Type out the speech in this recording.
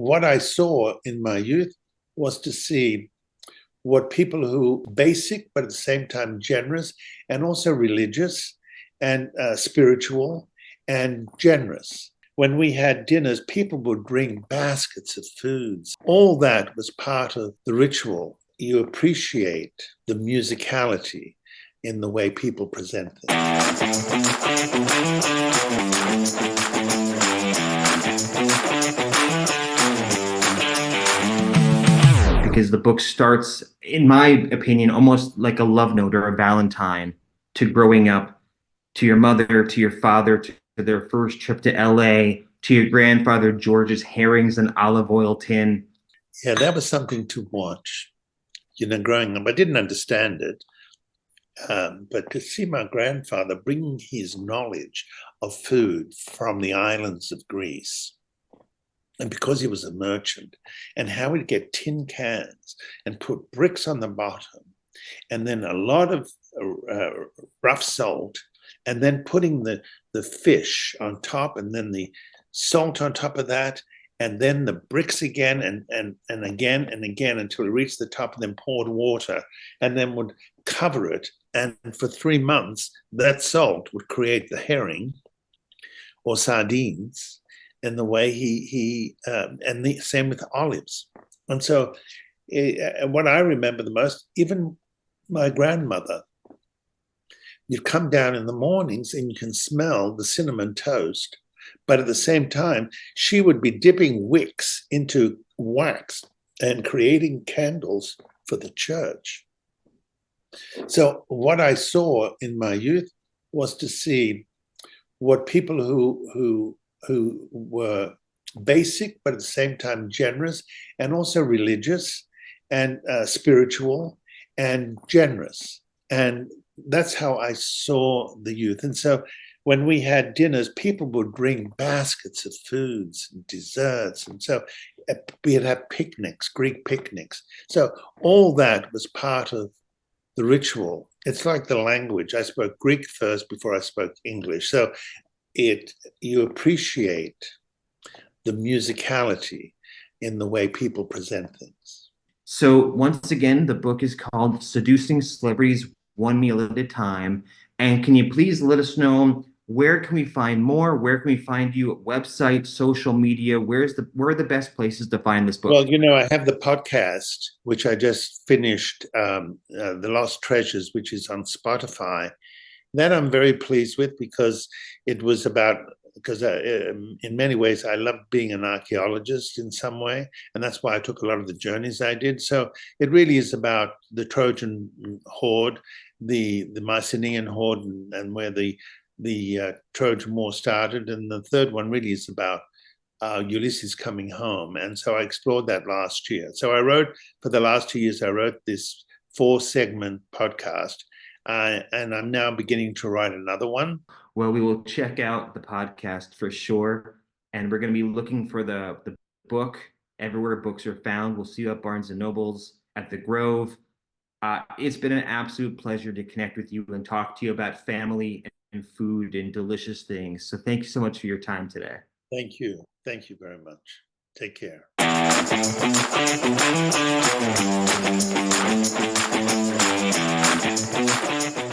what I saw in my youth was to see what people who basic, but at the same time generous and also religious and spiritual and generous. When we had dinners, people would bring baskets of foods. All that was part of the ritual. You appreciate the musicality in the way people present things. Because the book starts, in my opinion, almost like a love note or a Valentine to growing up, to your mother, to your father, to their first trip to LA, to your grandfather George's herrings and olive oil tin. Yeah, that was something to watch. Growing up, I didn't understand it. But to see my grandfather bringing his knowledge of food from the islands of Greece, and because he was a merchant, and how he'd get tin cans and put bricks on the bottom, and then a lot of rough salt, and then putting the fish on top, and then the salt on top of that, and then the bricks again, and again and again until it reached the top, and then poured water, and then would cover it. And for 3 months, that salt would create the herring or sardines. In the way and the same with olives. And so what I remember the most, even my grandmother, you'd come down in the mornings and you can smell the cinnamon toast, but at the same time, she would be dipping wicks into wax and creating candles for the church. So what I saw in my youth was to see what people who were basic, but at the same time generous and also religious and spiritual and generous. And that's how I saw the youth. And so when we had dinners, people would bring baskets of foods and desserts. And so we'd have picnics, Greek picnics. So all that was part of the ritual. It's like the language. I spoke Greek first before I spoke English. So you appreciate the musicality in the way people present things. So once again, the book is called Seducing Celebrities One Meal at a Time. And can you please let us know, where can we find more? Where can we find you? Website, social media? Where are the best places to find this book? Well, I have the podcast, which I just finished, The Lost Treasures, which is on Spotify. That I'm very pleased with because it was because in many ways I love being an archaeologist in some way, and that's why I took a lot of the journeys I did. So it really is about the Trojan horde, the Mycenaean horde, and where the Trojan War started. And the third one really is about Ulysses coming home. And so I explored that last year. So for the last 2 years, I wrote this 4-segment podcast. And I'm now beginning to write another one. Well, we will check out the podcast for sure. And we're going to be looking for the book everywhere books are found. We'll see you at Barnes & Noble's, at the Grove. It's been an absolute pleasure to connect with you and talk to you about family and food and delicious things. So thank you so much for your time today. Thank you. Thank you very much. Take care. Thank you.